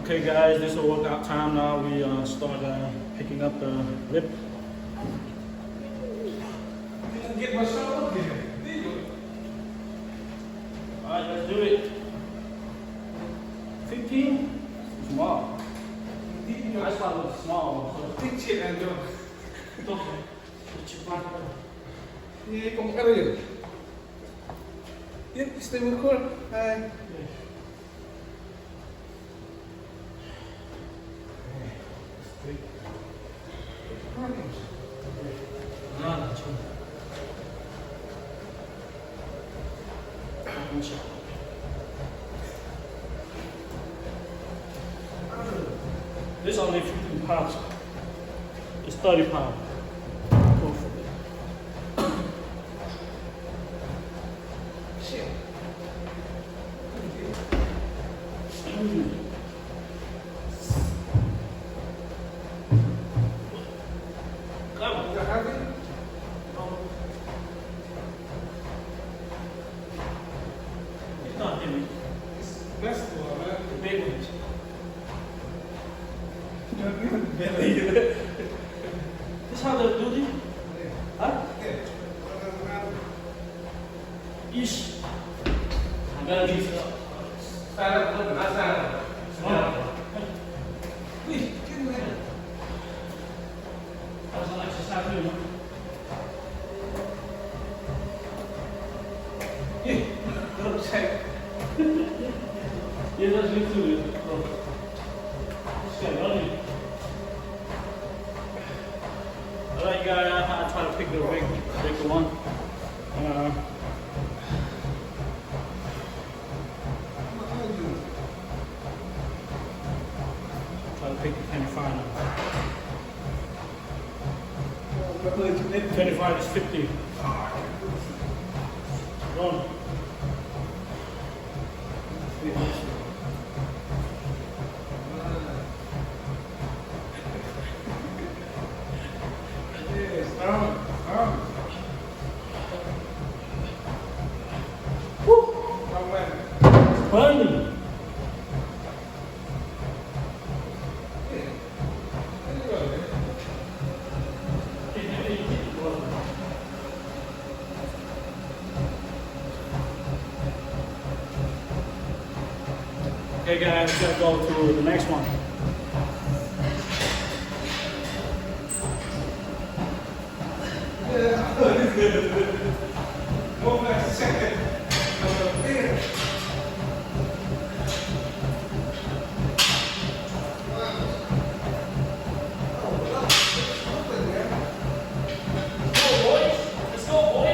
Okay guys, this is workout time now. We start picking up the lip. Get my shoulder up here. Alright, let's do it. 15? Small. I just want to look small. So Think shit and do. it's okay. It's your back. Yeah, come on, you. Yep, stay record. Hi. This only 15 pounds. It's 30 pounds. Go for it. Shit. Come on. You happy? It's not heavy. It's basketball, man. The big ones. Belly. This is how they do it? Huh? Ish. I gotta be Stand up, look, not stand up. Oh. Please, get in there. That was an exercise too, huh? Yeah, don't check. Yeah, that's me too. Just got running. Alright guys, I try to pick the bigger one. Try to pick the 25 now. 25 is 50. Run. Burning. Okay guys, we gotta go to the next one. One last second. There. Let's go, boy.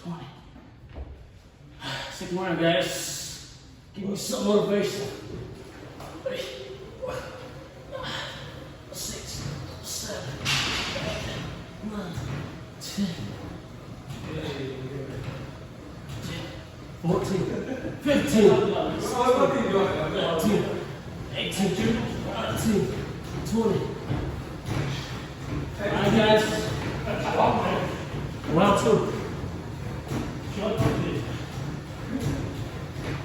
around, guys. Give me some motivation. 6, 7, 8, 9, 10, 14, 15, 19, 18, 19, 20. Alright, guys. Round 2.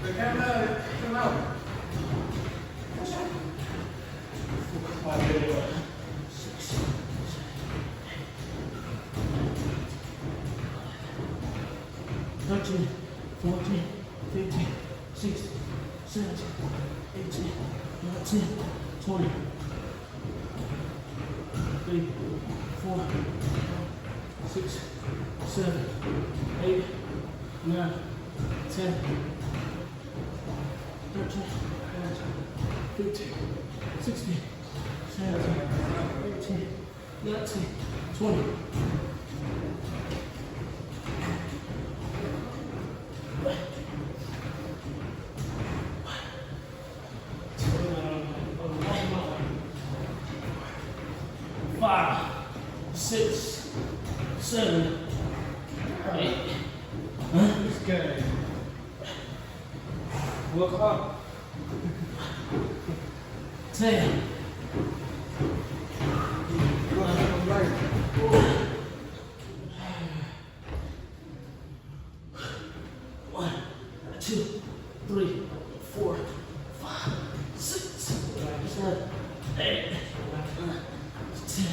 The camera, come out. 13, 14, 15, 16, 17, 18, 19, 20. 3, 4, 6, 7, 8, 9, 10, 13, 15, 16, 17, 18, 19, 20. Five, 6, 7, 8. This guy. Work hard. 10. One, 2, 3, 4, 5, 6, 7, 8, 9, 10.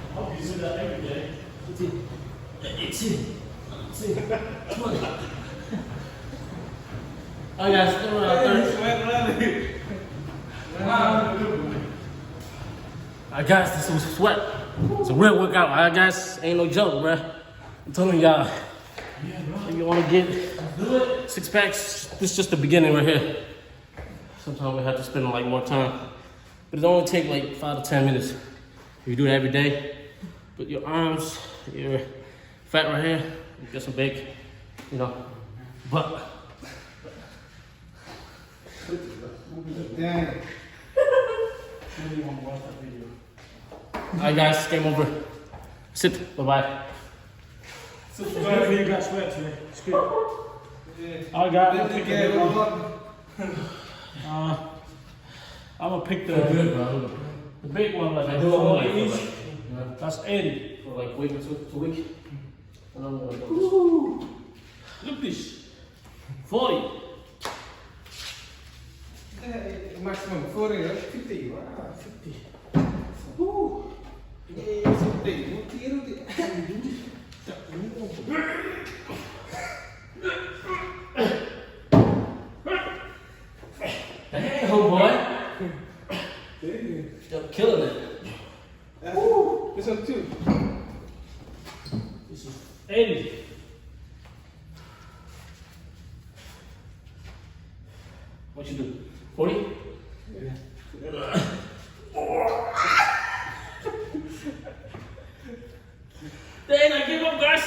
I hope you do that every day. 15, 18, 19, 20. Alright guys, still around 30. Alright guys, this was sweat. It's a real workout, alright guys? Ain't no joke, bruh. I'm telling y'all. If you wanna get 6 packs, this is just the beginning right here. Sometimes we have to spend like more time. But it only take like 5 to 10 minutes. If you do it every day, put your arms, your fat right here, you get some big, butt. Damn. Alright guys, game over. Sit, bye-bye. You got sweat today. It's good. I got I'm gonna pick the big one, like I do all each. That's 80. For like week or 2 weeks. And I'm gonna go Look this. 40. Maximum 40, right? 50. Wow, 50. Woo. Yeah, 50. Hey, homeboy. You're killing it. Woo. This one too. This is 80. What you do? 40? Yeah. Dang, I give up, guys.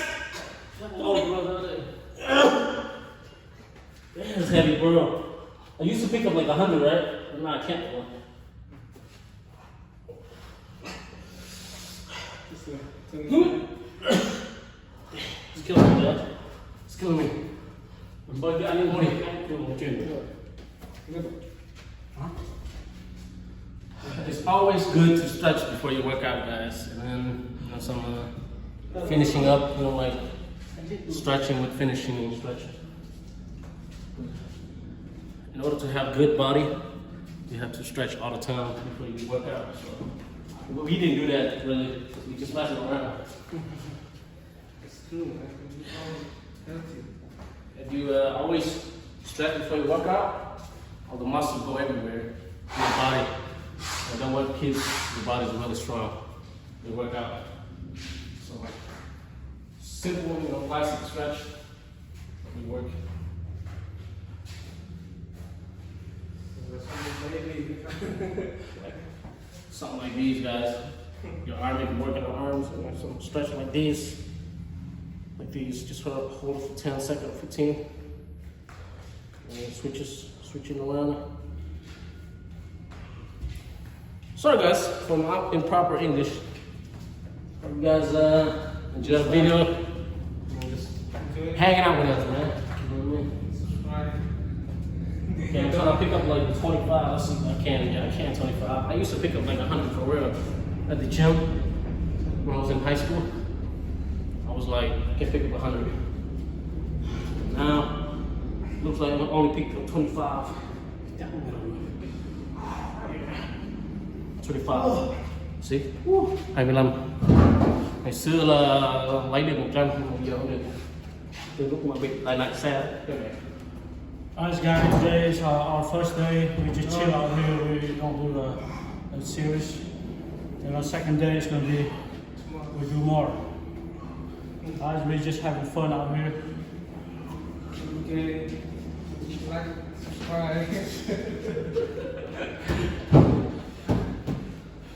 Damn, it's heavy, bro. I used to pick up like 100, right? But now I can't. It's killing me, Dad. It's killing me. But I need money. It's always good to stretch before you work out, guys. And then some finishing up, like stretching with finishing and stretching. In order to have good body, you have to stretch all the time before you work out. So we didn't do that really. We just messed around. It's true, man. Healthy. If you always stretch before you work out, all the muscles go everywhere in your body. And then what keeps your body really strong. You work out. So simple, classic stretch. We work. Something like these, guys. Your arm, if you're working on arms, some stretch like these. like these. Just hold it for 10 seconds, 15. And switching around. Sorry guys for my improper English. Hope you guys enjoy the video. Just hanging out with us, man. You know what I mean? Okay, I'm trying to pick up like 25. Let's see if I can. Yeah, I can 25. I used to pick up like 100 for real at the gym when I was in high school. I was like, I can pick up 100. Now, looks like I only picked up 25. 25. See? 25. Ngày xưa là lấy được 100, giờ không được. Từ lúc mà bị tai nạn xe. Alright guys, today is our first day. We just chill out here. We don't do a series. And our second day is gonna be we do more. Guys, we just having fun out here. Okay. Like, subscribe.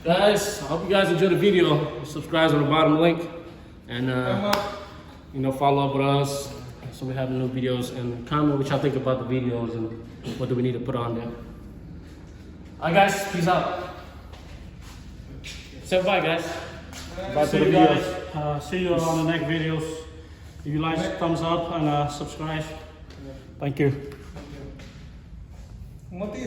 Guys, I hope you guys enjoyed the video. Subscribe on the bottom link. And you know, follow up with us. So we have new videos, and comment what y'all think about the videos and what do we need to put on there. Alright guys, peace out. Say bye guys. Bye to See the you videos. guys. See you on the next videos. If you like, thumbs up and subscribe. Thank you. Mati